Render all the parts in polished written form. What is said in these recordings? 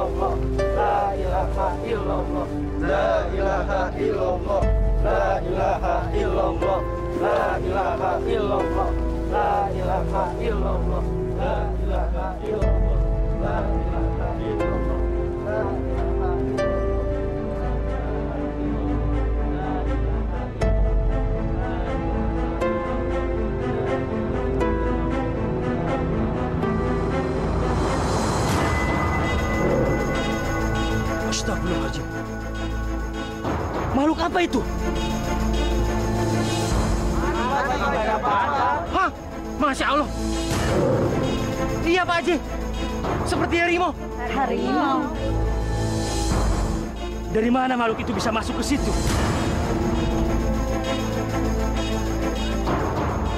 illallah, la ilaha illallah, la ilaha illallah, la ilaha illallah, la ilaha illallah, la ilaha illallah, la ilaha illallah, la ilaha illallah, la ilaha Astagfirullahaladzim. Makhluk apa itu? Hah? Masya Allah. Iya, Pak Haji. Seperti harimau. Harimau. Dari mana makhluk itu bisa masuk ke situ?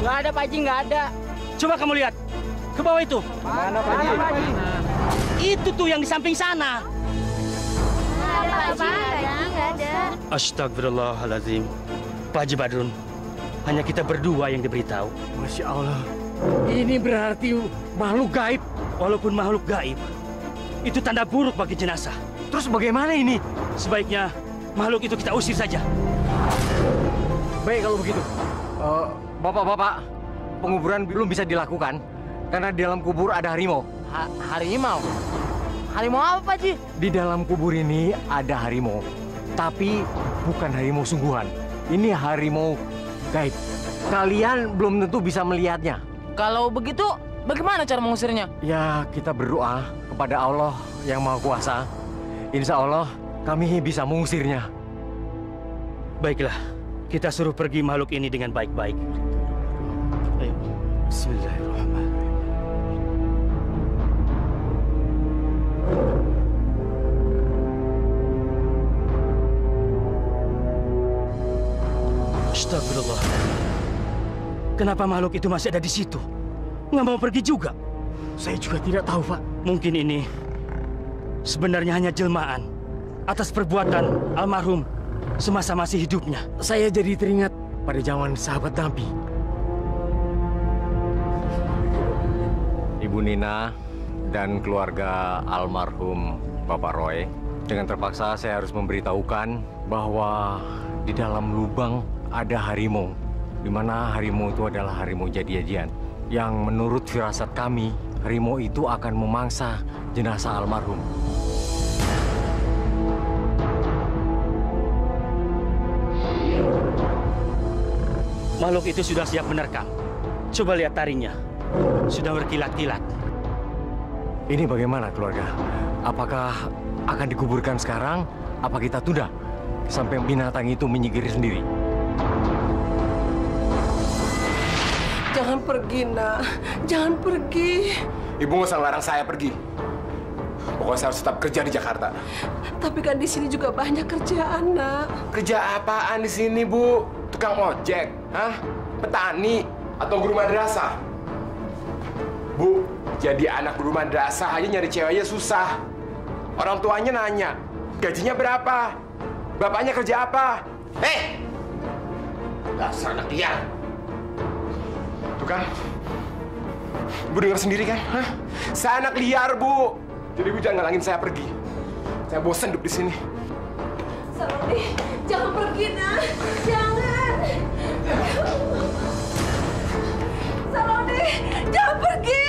Nggak ada, Pak Haji, nggak ada. Coba kamu lihat. Ke bawah itu. Mana, Pak Haji? Itu tuh yang di samping sana. Nggak ada. Astagfirullahaladzim. Pak Haji Badrun, hanya kita berdua yang diberitahu. Masya Allah. Ini berarti makhluk gaib. Walaupun makhluk gaib, itu tanda buruk bagi jenazah. Terus bagaimana ini? Sebaiknya makhluk itu kita usir saja. Baik kalau begitu. Bapak-bapak, penguburan belum bisa dilakukan karena di dalam kubur ada harimau. Harimau? Harimau apa, Pak Haji? Di dalam kubur ini ada harimau, tapi bukan harimau sungguhan. Ini harimau gaib. Kalian belum tentu bisa melihatnya. Kalau begitu, bagaimana cara mengusirnya? Ya, kita berdoa kepada Allah yang Maha Kuasa. Insya Allah kami bisa mengusirnya. Baiklah, kita suruh pergi makhluk ini dengan baik-baik. Ayo. Bismillahirrahmanirrahim. Astagfirullah. Kenapa makhluk itu masih ada di situ? Nggak mau pergi juga? Saya juga tidak tahu, Pak. Mungkin ini sebenarnya hanya jelmaan atas perbuatan almarhum semasa masih hidupnya. Saya jadi teringat pada zaman sahabat Nabi. Ibu Nina dan keluarga almarhum Bapak Roy, dengan terpaksa saya harus memberitahukan bahwa di dalam lubang ada harimau, di mana harimau itu adalah harimau jadi-jadian. Yang menurut firasat kami, harimau itu akan memangsa jenazah almarhum. Makhluk itu sudah siap menerkam. Coba lihat taringnya. Sudah berkilat-kilat. Ini bagaimana, keluarga? Apakah akan dikuburkan sekarang? Apa kita tunda sampai binatang itu menyingkiri sendiri? Jangan pergi, Nak. Jangan pergi. Ibu nggak usah larang saya pergi. Pokoknya saya harus tetap kerja di Jakarta. Tapi kan di sini juga banyak kerjaan, Nak. Kerja apaan di sini, Bu? Tukang ojek? Hah? Petani? Atau guru madrasah? Bu, jadi anak guru madrasah aja nyari ceweknya susah. Orang tuanya nanya, gajinya berapa? Bapaknya kerja apa? Dasar anak liar. Tuh kan? Bu dengar sendiri kan? Hah? Saya anak liar, Bu. Jadi Bu jangan ngalangin saya pergi. Saya bosan hidup di sini. Saloni, jangan pergi, Nak. Jangan. Saloni, jangan pergi.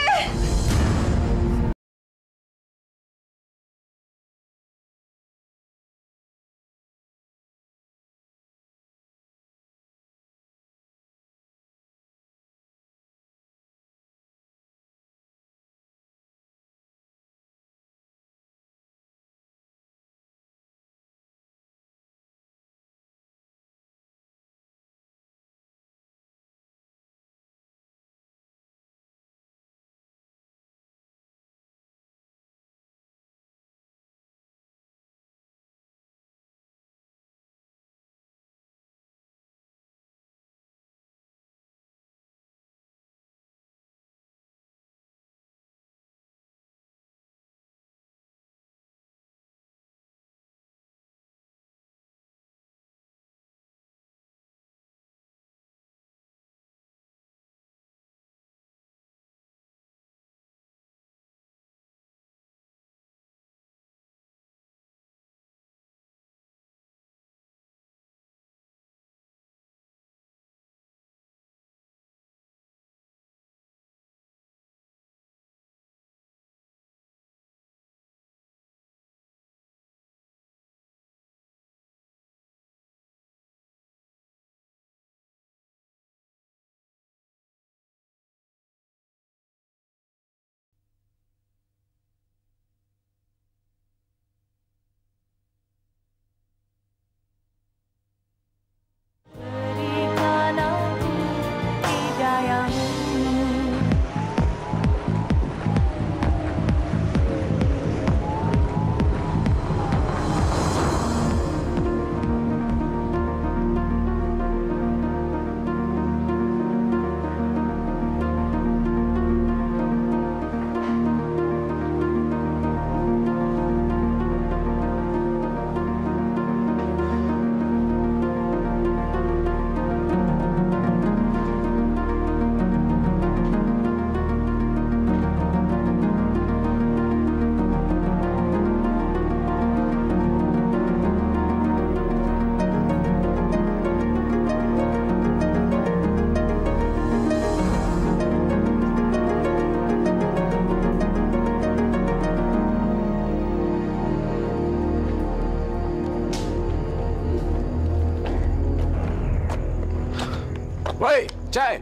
Woi, Cai.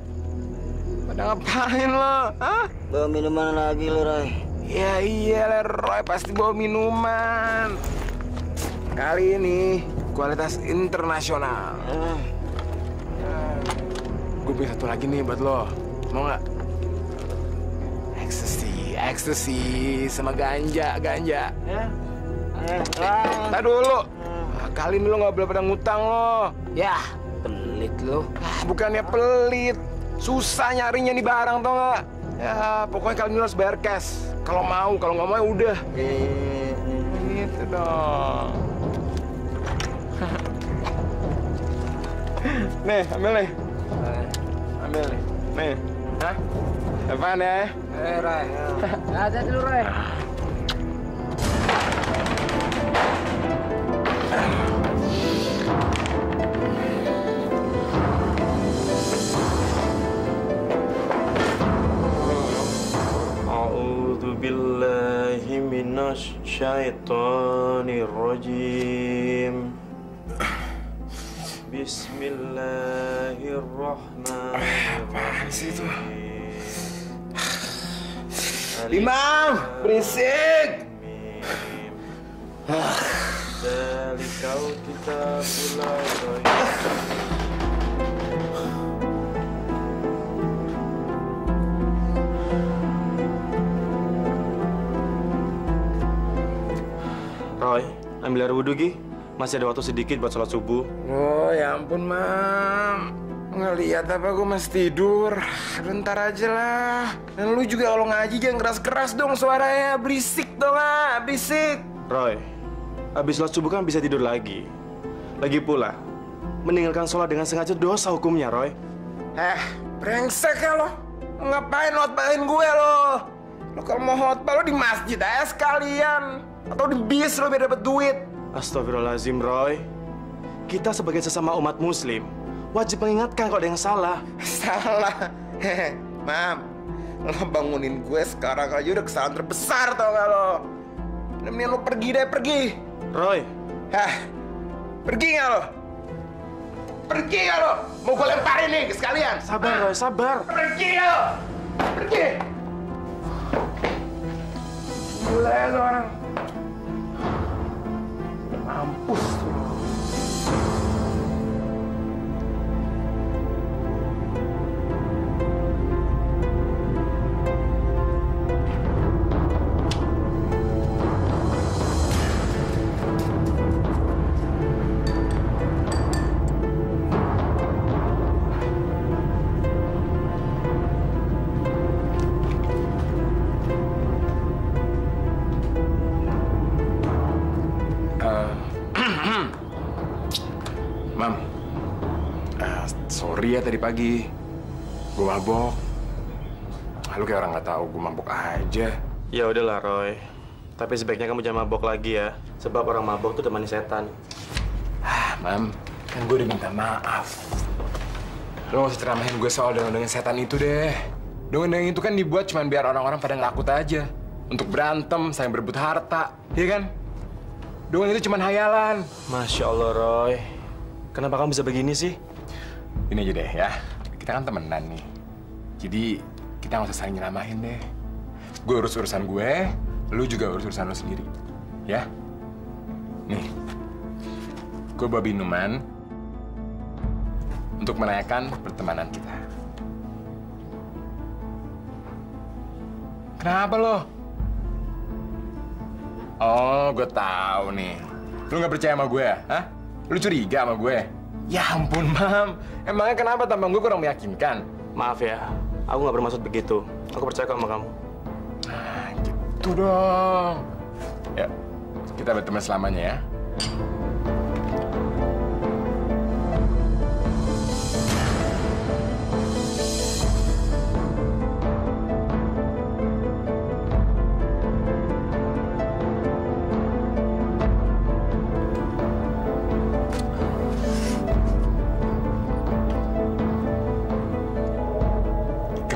Pada ngapain lo? Hah? Bawa minuman lagi lo, Roy. Ya iya, Roy pasti bawa minuman. Kali ini kualitas internasional. Gue punya satu lagi nih buat lo. Mau nggak? Ecstasy sama ganja. Ya? Tadi dulu. Kali ini lo nggak boleh pada ngutang lo. Yah, pelit lo. Bukannya pelit. Susah nyarinya nih barang, tau nggak? Ya, pokoknya kali ini lo harus bayar cash. Kalau mau, kalau nggak mau ya udah. Gitu dong. Nih, ambil nih. Ambil nih. Nih. Hah? Apaan ya? Roy. Ada dulu, Roy. A'udzu billahi minasy syaithanir rajim. Bismillahirrahmanirrahim. Apaan sih itu? Imam, berisik! Dalikau kitabul raib. Roy, ambil air wudhu, Gi. Masih ada waktu sedikit buat sholat subuh. Oh, ya ampun, Mam. Ngeliat apa gue masih tidur. Bentar aja lah. Dan lu juga kalau ngaji jangan keras-keras dong suaranya. Berisik dong, berisik. Roy, habis sholat subuh kan bisa tidur lagi. Lagi pula, meninggalkan sholat dengan sengaja dosa hukumnya, Roy. Brengsek ya lo. Ngapain lo hotbahin gue lo? Lo kalau mau hotbah lo di masjid aja sekalian. Atau di bis lo biar dapet duit. Astagfirullahaladzim, Roy. Kita sebagai sesama umat muslim wajib mengingatkan kalau ada yang salah. Salah? Mam, lo bangunin gue sekarang aja udah kesalahan terbesar tau gak lo? Mendingan lo pergi deh, pergi. Roy. Pergi gak lo? Pergi gak lo? Mau gue lemparin nih sekalian. Sabar, Roy, sabar. Pergi gak lo? Pergi. Gila ya lo orang. Mampus lo. Mam, sorry ya tadi pagi, gue mabok. Lu kayak orang nggak tahu gue mabok aja. Ya udahlah, Roy. Tapi sebaiknya kamu jangan mabok lagi ya, sebab orang mabok tuh temani setan. Mam, kan gue udah minta maaf. Lo nggak usah ceramahin gue soal dengan setan itu deh. Dengan itu kan dibuat cuma biar orang-orang pada ngelakut aja, untuk berantem, saling berebut harta, iya kan? Dengan itu cuma hayalan. Masya Allah, Roy. Kenapa kamu bisa begini sih? Ini aja deh ya, kita kan temenan nih. Jadi kita nggak usah saling nyeramahin deh. Gue urus urusan gue, lu juga urus urusan lu sendiri, ya? Nih, gue bawa minuman untuk merayakan pertemanan kita. Kenapa lo? Oh, gue tahu nih. Lu nggak percaya sama gue ya? Hah? Lu curiga sama gue? Ya ampun, Mam. Emangnya kenapa tampang gue kurang meyakinkan? Maaf ya, aku nggak bermaksud begitu. Aku percaya kok sama kamu. Nah, gitu dong. Ya, kita berteman selamanya ya.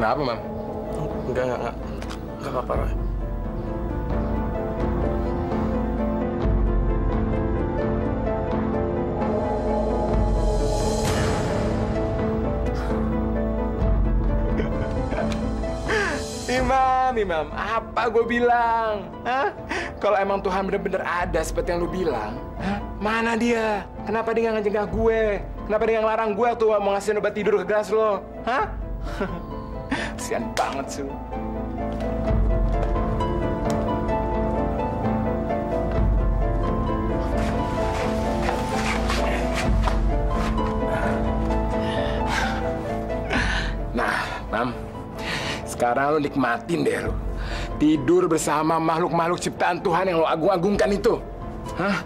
Kenapa, Mam? Enggak apa-apa, Roy. nih, Mam. Apa gue bilang? Hah? Kalau emang Tuhan bener-bener ada seperti yang lu bilang, hah? Mana dia? Kenapa dia nggak ngejegah gue? Kenapa dia nggak ngelarang gue tuh mau ngasih obat tidur ke gelas lo? Hah? Kasian banget, Su. Nah, Mam, sekarang lo nikmatin deh lo. Tidur bersama makhluk-makhluk ciptaan Tuhan yang lo agung-agungkan itu. Hah?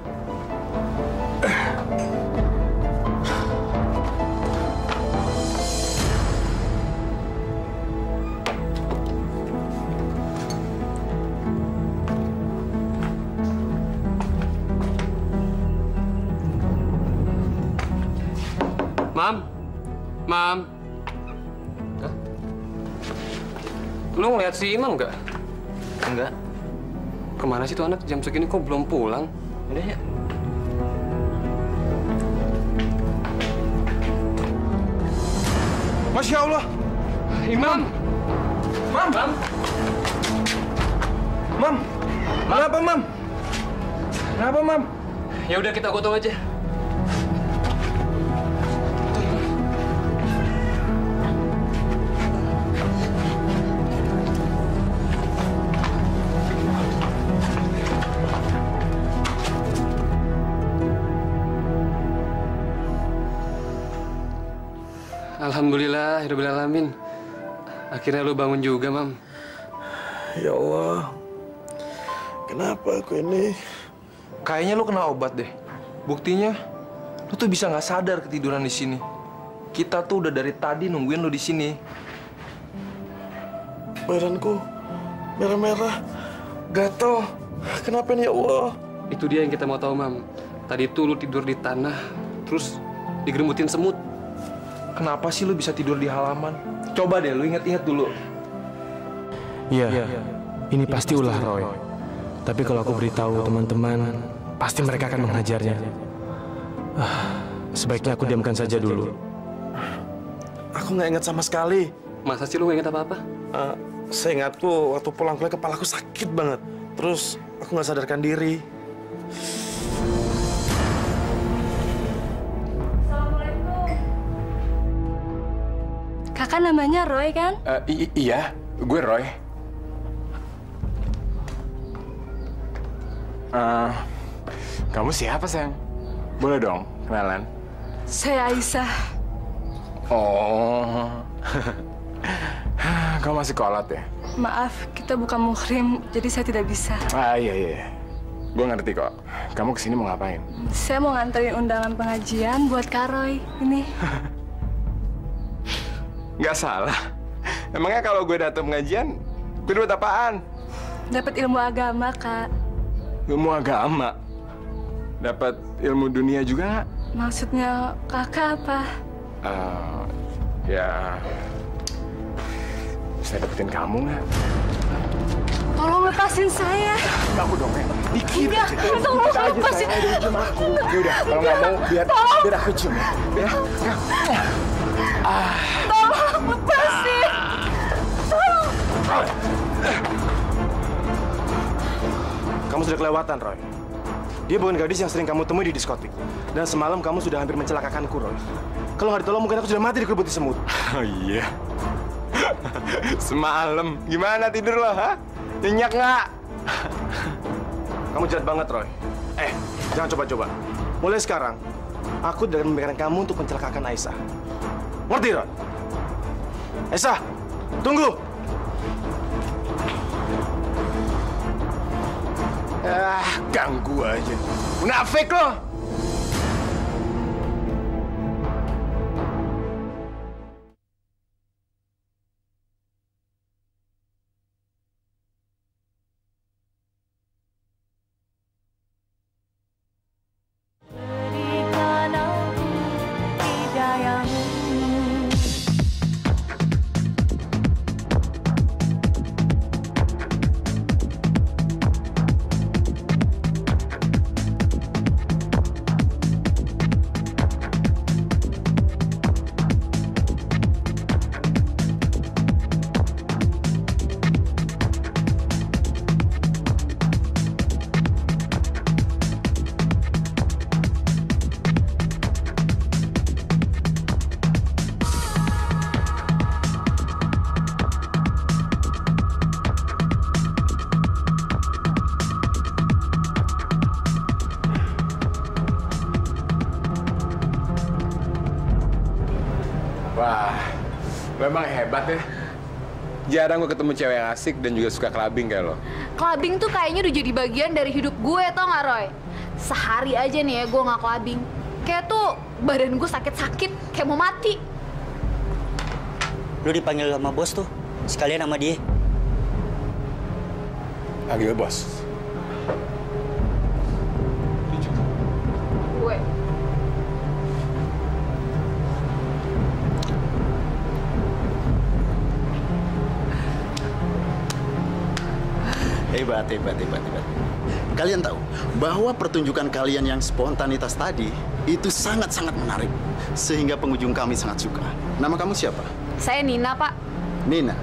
Mam. Hah? Lu ngeliat si Imam nggak? Enggak. Kemana sih tuh anak jam segini kok belum pulang? Udah ya. Masya Allah. Imam. Mam. Mam. Kenapa, Mam? Kenapa, Mam? Ya udah kita gotong aja. Alhamdulillah, hidup alamin. Akhirnya lu bangun juga, Mam. Ya Allah. Kenapa aku ini? Kayaknya lu kena obat deh. Buktinya, lu tuh bisa nggak sadar ketiduran di sini. Kita tuh udah dari tadi nungguin lu di sini. Badanku merah-merah, gatel. Kenapa nih, ya Allah? Itu dia yang kita mau tahu, Mam. Tadi tuh lu tidur di tanah, terus digeremutin semut. Kenapa sih lu bisa tidur di halaman? Coba deh, lu ingat-ingat dulu. Iya, ini pasti ulah Roy. Tapi kalau aku beritahu teman-teman, pasti mereka akan menghajarnya. Sebaiknya aku diamkan saja dulu. Aku nggak ingat sama sekali. Masa sih lu nggak ingat apa-apa? Seingatku waktu pulang kuliah kepalaku sakit banget. Terus aku nggak sadarkan diri. Kakak namanya Roy kan? Iya, gue Roy. Kamu siapa, sayang? Boleh dong kenalan? Saya Aisyah. Oh, kamu masih kolot ya? Maaf, kita bukan muhrim, jadi saya tidak bisa. Iya. Gue ngerti kok. Kamu kesini mau ngapain? Saya mau nganterin undangan pengajian buat Kak Roy. Ini. Nggak salah. Emangnya kalau gue datang pengajian, gue dapat apaan? Dapat ilmu agama, Kak. Ilmu agama? Dapat ilmu dunia juga nggak? Maksudnya kakak apa? Ya... Bisa dapetin kamu nggak? Tolong lepasin saya. Aku dong, ya. Dikit Enggak, aja. tolong Dikit aja, lepasin. sayang. Ada cium aku. Yaudah, kalau nggak mau, biar aku cium. Ya. Tolong lepasin. Tolong. Kamu sudah kelewatan, Roy. Dia bukan gadis yang sering kamu temui di diskotik. Dan semalam kamu sudah hampir mencelakakanku, Roy. Kalau nggak ditolong, mungkin aku sudah mati dikerubuti semut. Oh iya. Semalam. Gimana tidur lo, ha? Nyenyak nggak? Kamu jahat banget, Roy. Jangan coba-coba. Mulai sekarang, aku tidak akan membiarkan kamu untuk mencelakakan Aisyah. Ngerti, Roy? Aisyah, tunggu! Ganggu aja. Munafik lo! Wah, memang hebat ya. Jarang gue ketemu cewek yang asik dan juga suka clubbing kayak lo. Clubbing tuh kayaknya udah jadi bagian dari hidup gue, tau gak Roy? Sehari aja nih ya gue gak clubbing. Kayak tuh badan gue sakit-sakit, kayak mau mati. Lu dipanggil sama bos tuh, sekalian sama dia. Panggil bos. Gue. Hebat. Kalian tahu bahwa pertunjukan kalian yang spontanitas tadi itu sangat-sangat menarik. Sehingga pengunjung kami sangat suka. Nama kamu siapa? Saya Nina, Pak. Nina.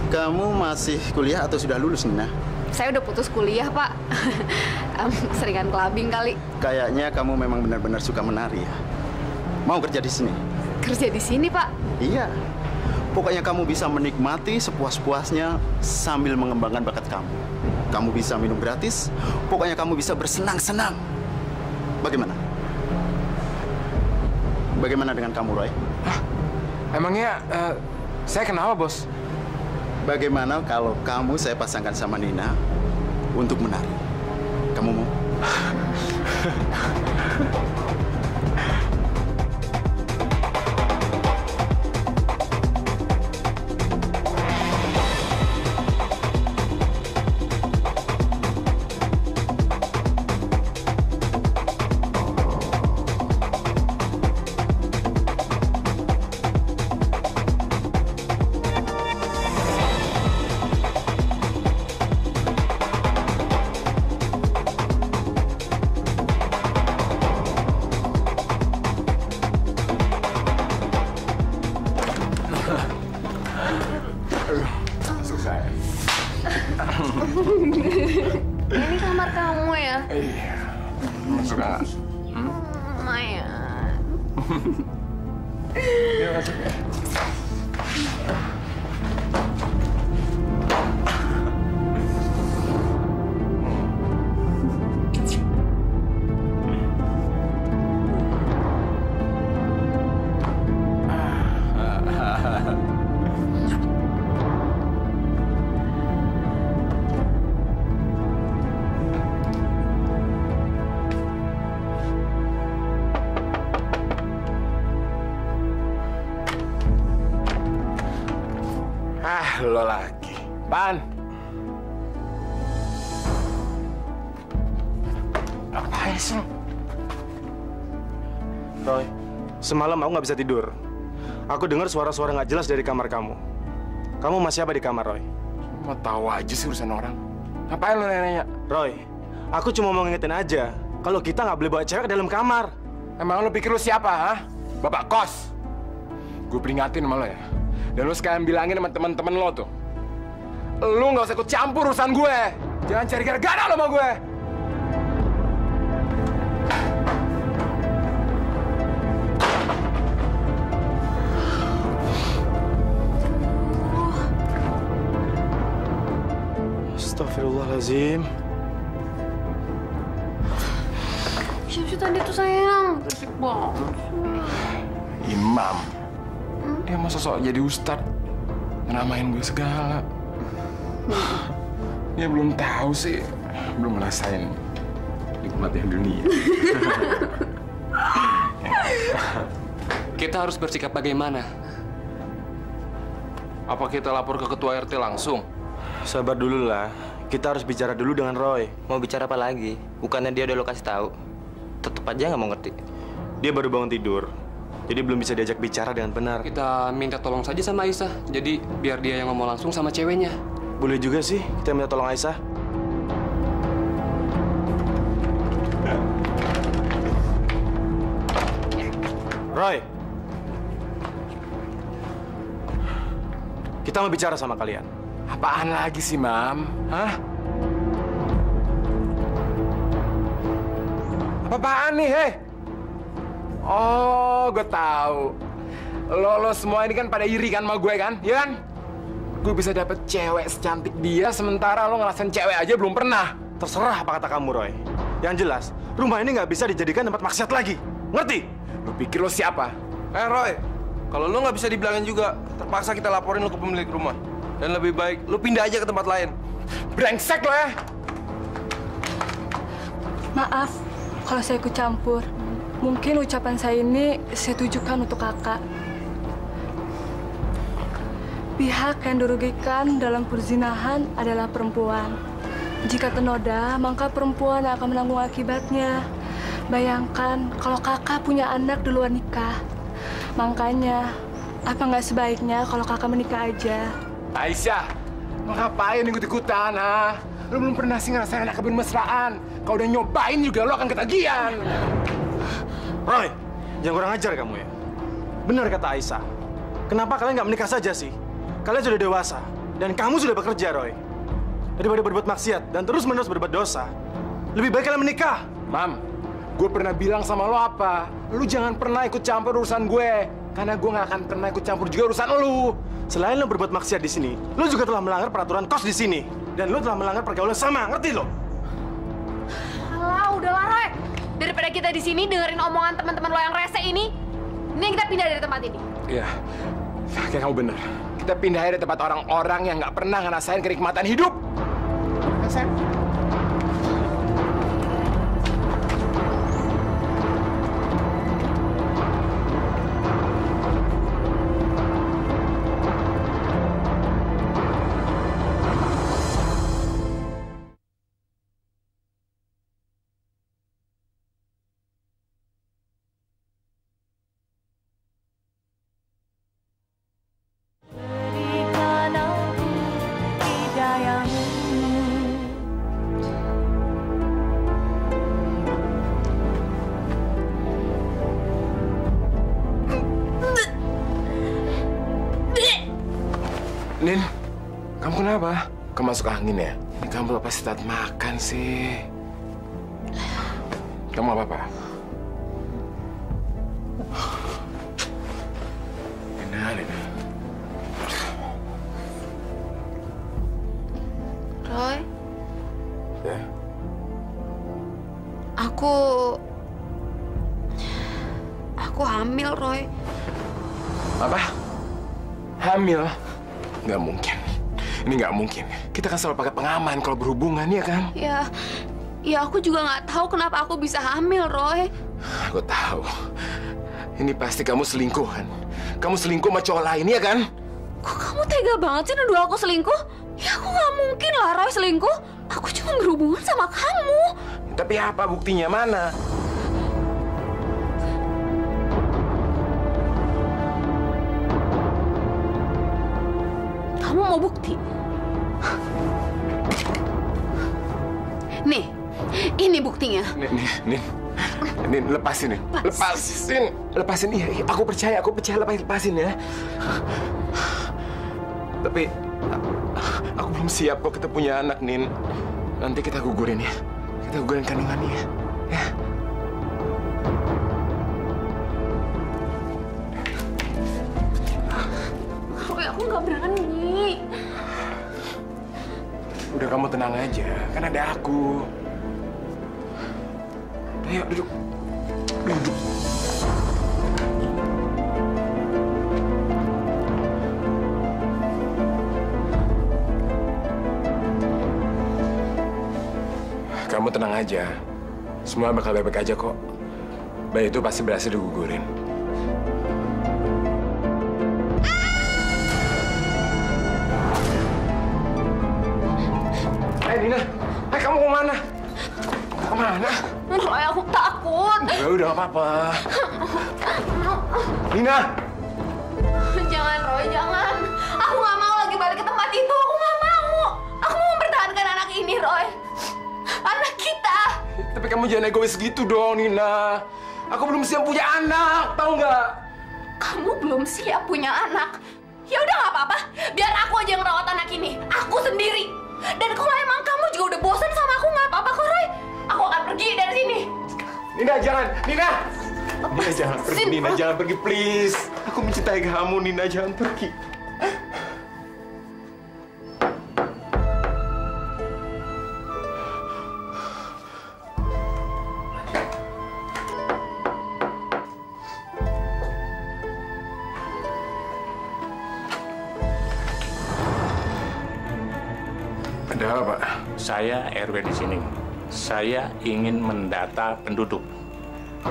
Kamu masih kuliah atau sudah lulus, Nina? Saya udah putus kuliah, Pak. Seringan clubbing kali. Kayaknya kamu memang benar-benar suka menari ya. Mau kerja di sini? Kerja di sini, Pak? Iya. Pokoknya kamu bisa menikmati sepuas-puasnya sambil mengembangkan bakat kamu. Kamu bisa minum gratis, pokoknya kamu bisa bersenang-senang. Bagaimana? Bagaimana dengan kamu, Roy? Hah? Emangnya saya kenapa, bos? Bagaimana kalau kamu saya pasangkan sama Nina untuk menari? Kamu mau? Ini kamar kamu ya? Iya. Masuk nggak? Lumayan. Iya, masuk ya. Lo lagi. Pan. Apaan sih? Roy, semalam aku nggak bisa tidur. Aku dengar suara-suara nggak jelas dari kamar kamu. Kamu masih apa di kamar, Roy? Mau tahu aja sih urusan orang. Ngapain lo nanya? Roy, aku cuma mau ngingetin aja kalau kita nggak boleh bawa cewek ke dalam kamar. Emang lo pikir lo siapa, ha? Bapak kos. Gue peringatin sama lo ya. Dan lo sekalian bilangin sama teman-teman lo tuh. Lo nggak usah ikut campur urusan gue. Jangan cari gara-gara lo sama gue. Astagfirullahaladzim. Siapa sih tadi tuh sayang? Berisik banget. Imam. Dia masa sok jadi ustad. Namain gue segala. Dia belum tahu sih. Belum ngerasain nikmatnya dunia. Kita harus bersikap bagaimana? Apa kita lapor ke ketua RT langsung? Sabar dulu lah. Kita harus bicara dulu dengan Roy. Mau bicara apa lagi? Bukannya dia udah lo kasih tahu. Tetep aja nggak mau ngerti. Dia baru bangun tidur. Jadi belum bisa diajak bicara dengan benar. Kita minta tolong saja sama Aisyah. Jadi biar dia yang ngomong langsung sama ceweknya. Boleh juga sih kita minta tolong Aisyah. Roy. Kita mau bicara sama kalian. Apaan lagi sih, Mam? Hah? Apa-apaan nih, heh? Oh, gue tahu. Lo semua ini kan pada iri kan sama gue kan? Iya kan? Gue bisa dapet cewek secantik dia, sementara lo ngerasain cewek aja belum pernah. Terserah apa kata kamu, Roy. Yang jelas, rumah ini nggak bisa dijadikan tempat maksiat lagi. Ngerti? Lo pikir lo siapa? Roy, Kalau lo nggak bisa dibilangin juga, terpaksa kita laporin lo ke pemilik rumah. Dan lebih baik lo pindah aja ke tempat lain. Brengsek lo ya! Maaf kalau saya ikut campur. Mungkin ucapan saya ini saya tujukan untuk kakak. Pihak yang dirugikan dalam perzinahan adalah perempuan. Jika ternoda, maka perempuan yang akan menanggung akibatnya. Bayangkan kalau kakak punya anak di luar nikah. Makanya, apa nggak sebaiknya kalau kakak menikah aja? Aisyah, lo ngapain ikut-ikutan, ha? Lo belum pernah sih ngerasain anak kebun-mesraan. Kalau udah nyobain juga lo akan ketagihan. Roy, jangan kurang ajar kamu ya. Benar kata Aisyah. Kenapa kalian nggak menikah saja sih? Kalian sudah dewasa, dan kamu sudah bekerja, Roy. Daripada berbuat maksiat dan terus-menerus berbuat dosa, lebih baik kalian menikah. Mam, gue pernah bilang sama lo apa? Lu jangan pernah ikut campur urusan gue. Karena gue nggak akan pernah ikut campur juga urusan lu. Selain lo berbuat maksiat di sini, lo juga telah melanggar peraturan kos di sini. Dan lo telah melanggar pergaulan sama, ngerti lo? Alah, udahlah, Roy. Daripada kita di sini dengerin omongan teman-teman lo yang rese ini, mending kita pindah dari tempat ini. Iya, kayak kamu bener. Kita pindah dari tempat orang-orang yang nggak pernah ngerasain kenikmatan hidup. Rasain. Nin, kamu kenapa? Kamu masuk angin ya? Ini kamu pasti saat makan sih. Kamu apa-apa? Lina. Roy? Ya? Aku hamil, Roy. Apa? Hamil? Nggak mungkin. Ini nggak mungkin. Kita kan selalu pakai pengaman kalau berhubungan, ya kan? Ya aku juga nggak tahu kenapa aku bisa hamil, Roy. Aku tahu. Ini pasti kamu selingkuhan. Kamu selingkuh sama cowok lain, ya kan? Kok kamu tega banget sih nuduh aku selingkuh? Ya aku nggak mungkin lah, Roy, selingkuh. Aku cuma berhubungan sama kamu. Tapi apa buktinya? Mana? Kamu mau bukti? Nih, ini buktinya. Nih, lepasin nih. Lepasin. Iya, aku percaya, lepasin ya. Tapi aku belum siap kok kita punya anak, Nin. Nanti kita gugurin ya. Kita gugurin kandungannya ya. Roy, aku nggak berani. Udah, kamu tenang aja, kan ada aku. Ayo, duduk. Kamu tenang aja. Semua bakal baik-baik aja kok. Bayi itu pasti berhasil digugurin. Nina, kamu kemana? Kemana? Roy, aku takut. Ya udah, nggak apa-apa. Nina! Jangan, Roy, jangan. Aku nggak mau lagi balik ke tempat itu. Aku nggak mau. Aku mau mempertahankan anak ini, Roy. Anak kita. Tapi kamu jangan egois gitu dong, Nina. Aku belum siap punya anak, tahu nggak? Kamu belum siap punya anak? Ya udah nggak apa-apa. Biar aku aja yang ngerawat anak ini. Aku sendiri. Dan kalau emang kamu juga udah bosan sama aku, nggak apa-apa kok, Roy. Aku akan pergi dari sini. Nina, jangan. Nina! Nina, jangan pergi. Nina, jangan pergi, please. Aku mencintai kamu, Nina. Jangan pergi. Saya RW di sini. Saya ingin mendata penduduk.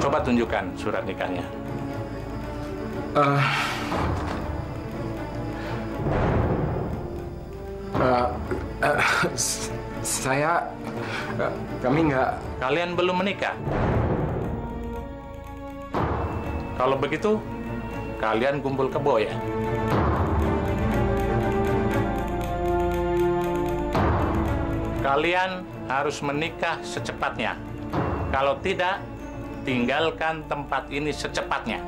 Coba tunjukkan surat nikahnya. Kami nggak. Kalian belum menikah? Kalau begitu, kalian kumpul kebo ya? Kalian harus menikah secepatnya. Kalau tidak, tinggalkan tempat ini secepatnya.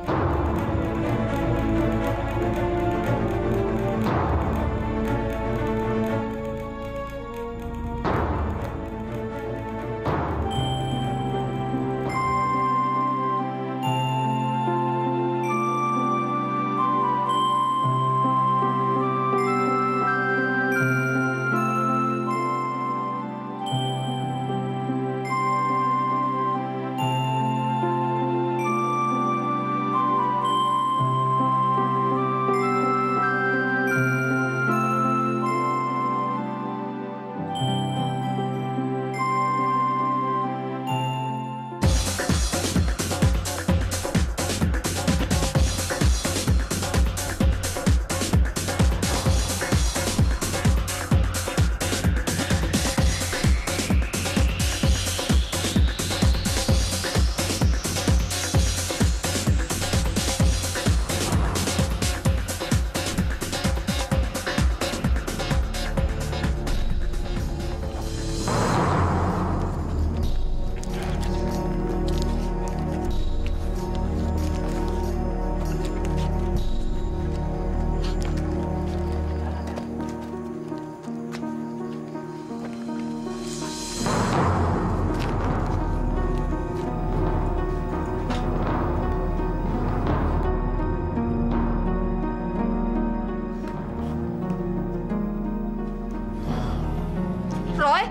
Roy?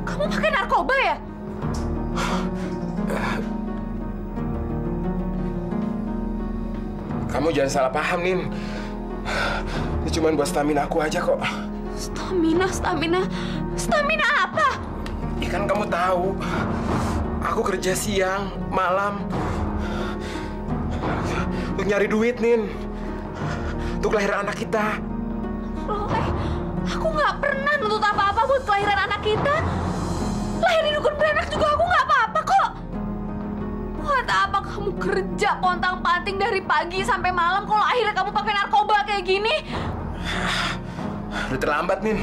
Kamu pakai narkoba ya? Kamu jangan salah paham, Nin. Ini cuma buat stamina aku aja kok. Stamina apa? Ya kan kamu tahu, aku kerja siang, malam. Untuk nyari duit, Nin. Untuk kelahiran anak kita. Roy, aku nggak pernah nuntut apa-apa buat kelahiran anak kita. Lahir di dukun beranak juga aku nggak apa-apa kok. Buat apa kamu kerja pontang-panting dari pagi sampai malam kalau akhirnya kamu pakai narkoba kayak gini? Udah terlambat, Nin.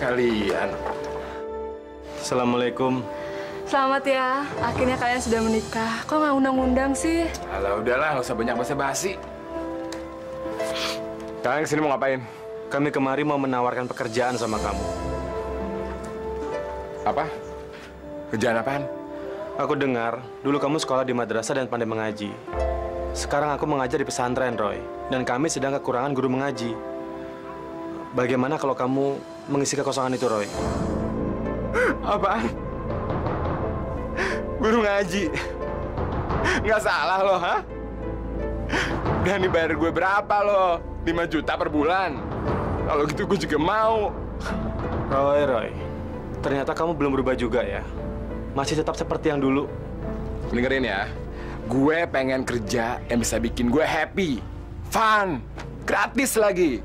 Kalian. Assalamualaikum. Selamat ya, akhirnya kalian sudah menikah. Kok nggak undang-undang sih? Alah, udahlah, nggak usah banyak basa-basi. Kalian kesini mau ngapain? Kami kemari mau menawarkan pekerjaan sama kamu. Apa? Kerjaan apaan? Aku dengar, dulu kamu sekolah di madrasah dan pandai mengaji. Sekarang aku mengajar di pesantren, Roy. Dan kami sedang kekurangan guru mengaji. Bagaimana kalau kamu mengisi kekosongan itu, Roy? Apaan? Guru ngaji? Nggak salah loh, ha? Berani bayar gue berapa loh? 5 juta per bulan. Kalau gitu gue juga mau. Roy, ternyata kamu belum berubah juga ya. Masih tetap seperti yang dulu. Dengerin ya, gue pengen kerja yang bisa bikin gue happy, fun, gratis lagi.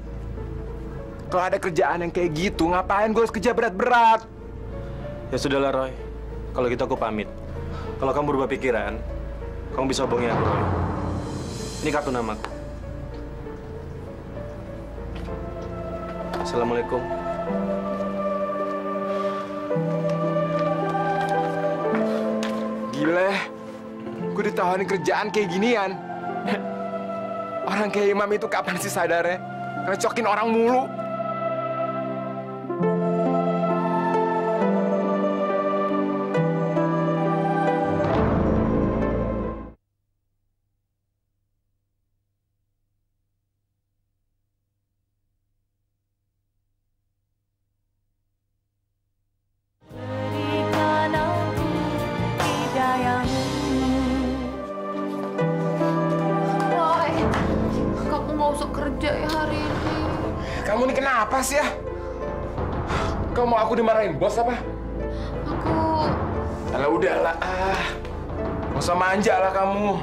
Kalau ada kerjaan yang kayak gitu, ngapain gue harus kerja berat-berat? Ya sudahlah, Roy. Kalau gitu aku pamit. Kalau kamu berubah pikiran, kamu bisa hubungi aku, Roy. Ini kartu namaku. Assalamualaikum. Gila, gue ditawarin kerjaan kayak ginian. Orang kayak Imam itu kapan sih sadarnya? Ngecokin orang mulu. Kamu ini kenapa sih ya? Kamu mau aku dimarahin bos apa? Alah udahlah, nggak usah manja lah kamu.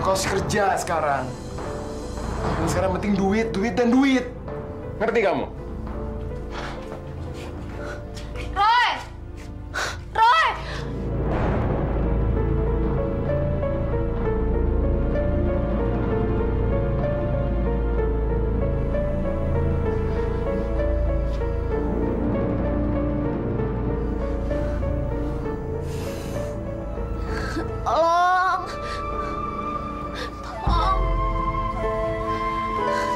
Kau harus kerja sekarang. Dan sekarang penting duit, duit, dan duit. Ngerti kamu? Roy! Roy! Tolong! Tolong!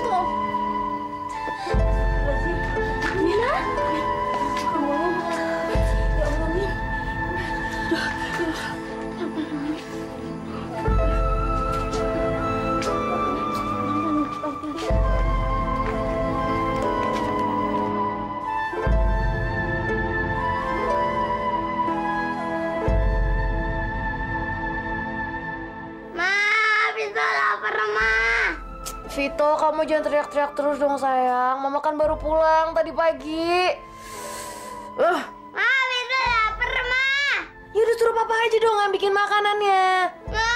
Tolong! Mira? Kamu? Ya Allah, Min. Vito, kamu jangan teriak-teriak terus dong sayang. Mama kan baru pulang tadi pagi. Ma, Vito lapar, Ma. Ya udah suruh papa aja dong yang bikin makanannya. Ma,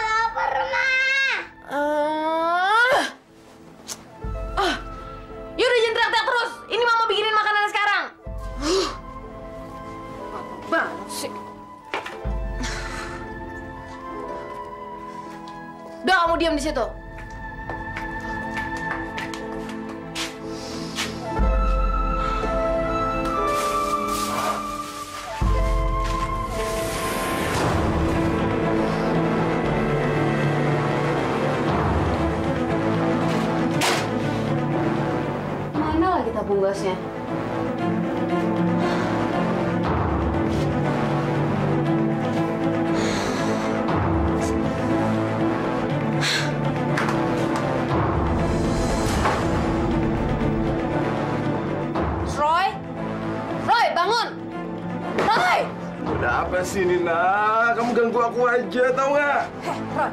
lapar, Ma. Ya udah jangan teriak-teriak terus. Ini mama bikinin makanan sekarang. Banget sih. Udah kamu diam di situ. Mana lagi tabung gasnya? Roy! Roy, bangun! Roy! Udah apa sih, Nina? Kamu ganggu aku aja, tau nggak? Roy,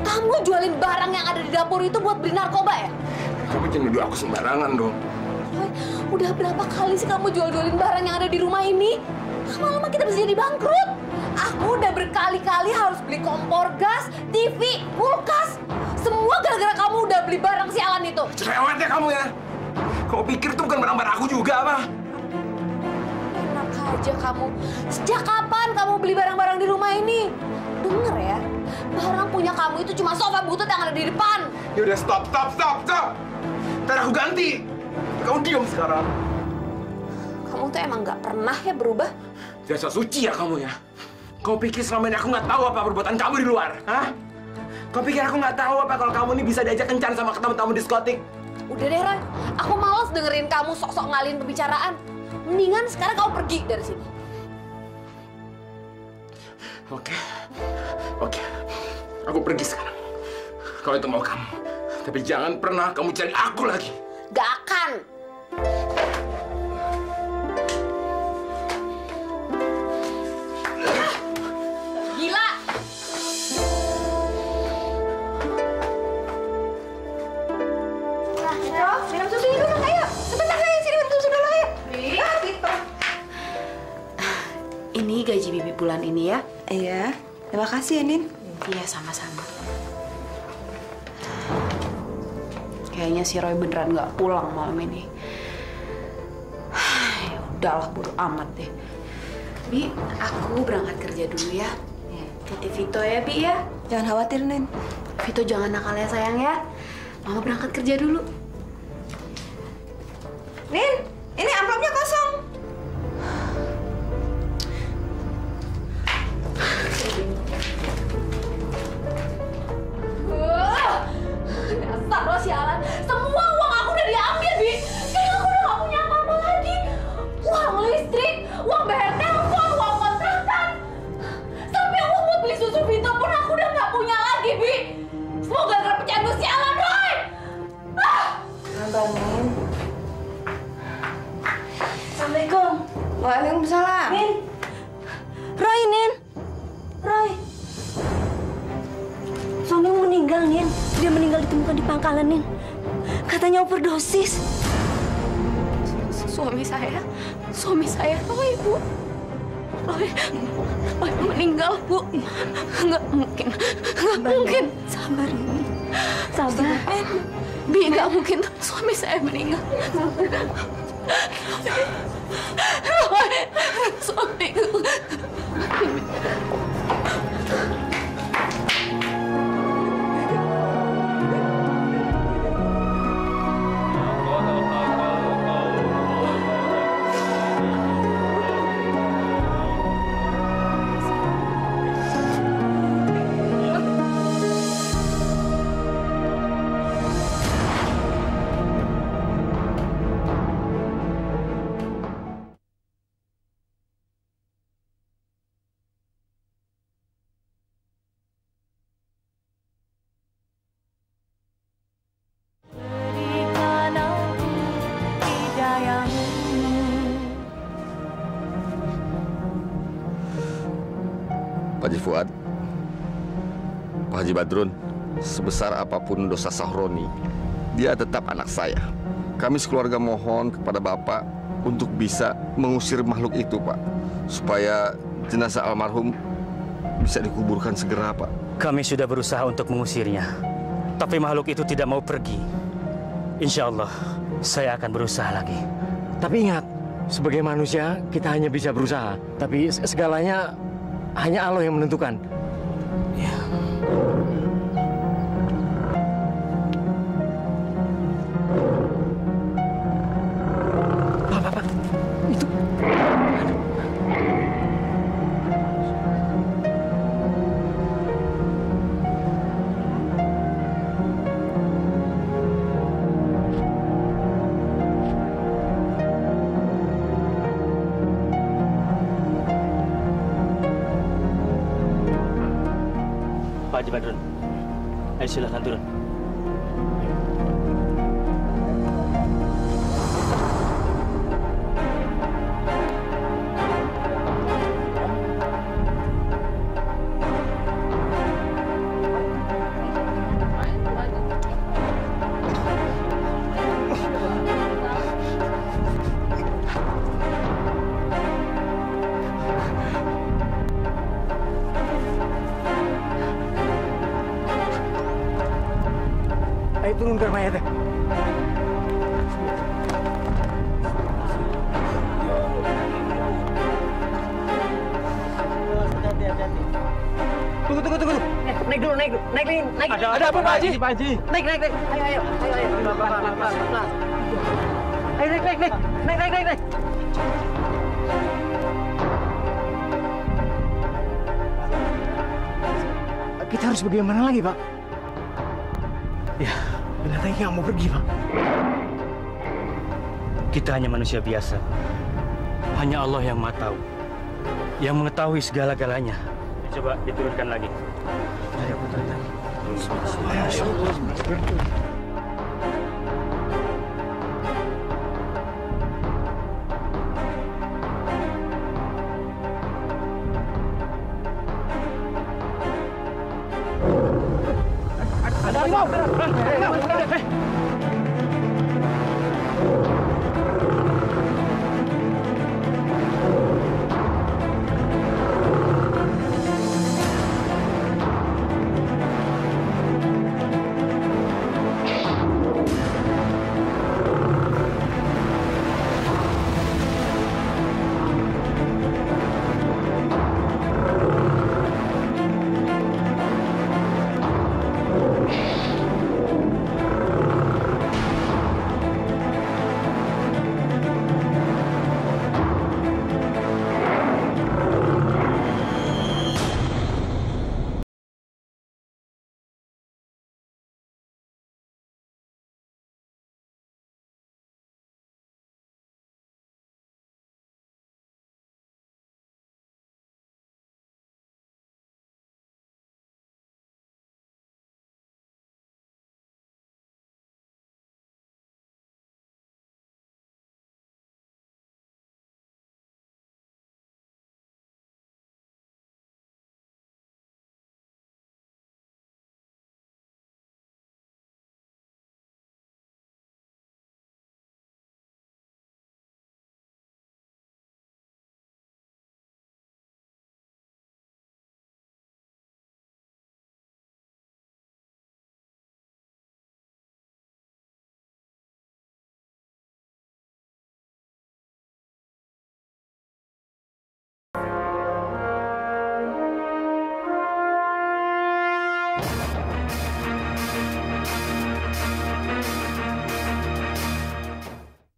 kamu jualin barang yang ada di dapur itu buat beli narkoba ya? Kamu jangan nuduh aku sembarangan dong. Roy, udah berapa kali sih kamu jual-jualin barang yang ada di rumah ini? Lama-lama kita bisa jadi bangkrut. Aku udah berkali-kali harus beli kompor gas, TV, kulkas. Semua gara-gara kamu udah beli barang sialan itu. Cerewet ya kamu ya? Kau pikir itu bukan barang-barang aku juga apa? Enak aja kamu. Sejak kapan kamu beli barang-barang di rumah ini? Dengar ya, barang punya kamu itu cuma sofa butut yang ada di depan. Ya udah stop. Ntar aku ganti. Kamu diam sekarang. Kamu tuh emang nggak pernah ya berubah? Jasa suci ya kamu ya? Kau pikir selama ini aku nggak tahu apa perbuatan kamu di luar? Hah? Kau pikir aku nggak tahu apa kalau kamu ini bisa diajak kencan sama tamu-tamu diskotik? Udah deh, Roy. Aku males dengerin kamu sok-sok ngalin pembicaraan. Mendingan sekarang kamu pergi dari sini. Oke. Aku pergi sekarang. Kalau itu mau kamu. Tapi jangan pernah kamu cari aku lagi. Gak akan. Gila. Minum susu dulu, ayo. Sebentar, ayo. Sini minum susu dulu, ayo. Gitu. Ini gaji Bibi bulan ini ya. Iya. Terima kasih ya, Nin. Iya, sama-sama. Kayaknya si Roy beneran nggak pulang malam ini. Ya udahlah, bodo amat deh. Bi, aku berangkat kerja dulu ya. Titip Vito ya, Bi ya. Jangan khawatir, Nin. Vito jangan nakal ya, sayang ya. Mama berangkat kerja dulu. Nin, ini amplopnya kosong. Dasar lo sialan. Semua uang aku udah diambil, Bi. Sekarang aku udah gak punya apa-apa lagi. Uang listrik, uang bayar telepon, uang kontrakan. Sampai uang buat beli susu Vito pun aku udah gak punya lagi, Bi. Semoga gara-gara pecandu sialan, Roy. Sabar, Nin. Assalamualaikum. Waalaikumsalam. Nin. Roy, Nin. Roy. Suamimu meninggal, Nin. Dia meninggal ditemukan di pangkalan, Nin. Katanya overdosis. Suami saya Roy, Bu. Roy meninggal, Bu. Nggak mungkin. Sabar, Rini. Sabar. Bi, nggak mungkin suami saya meninggal. Roy, suamiku. Pak Haji Fuad, Pak Haji Badrun, sebesar apapun dosa Sahroni, dia tetap anak saya. Kami sekeluarga mohon kepada Bapak untuk bisa mengusir makhluk itu, Pak. Supaya jenazah almarhum bisa dikuburkan segera, Pak. Kami sudah berusaha untuk mengusirnya, tapi makhluk itu tidak mau pergi. Insya Allah, saya akan berusaha lagi. Tapi ingat, sebagai manusia kita hanya bisa berusaha. Tapi segalanya hanya Allah yang menentukan. Ya. Pak, itu. Pak Haji Badrun, ayo silakan turun. Ayo turunkan mayatnya. Tunggu. Naik dulu. Ada apa, Pak Haji? Pak Haji. Naik. Ayo. Pelan. Ayo, naik. Kita harus bagaimana lagi, Pak? Ya, binatang nggak mau pergi, Pak. Kita hanya manusia biasa. Hanya Allah yang Maha Tahu, yang mengetahui segala-galanya. Coba diturunkan lagi. Ayo, putar lagi. Ada harimau!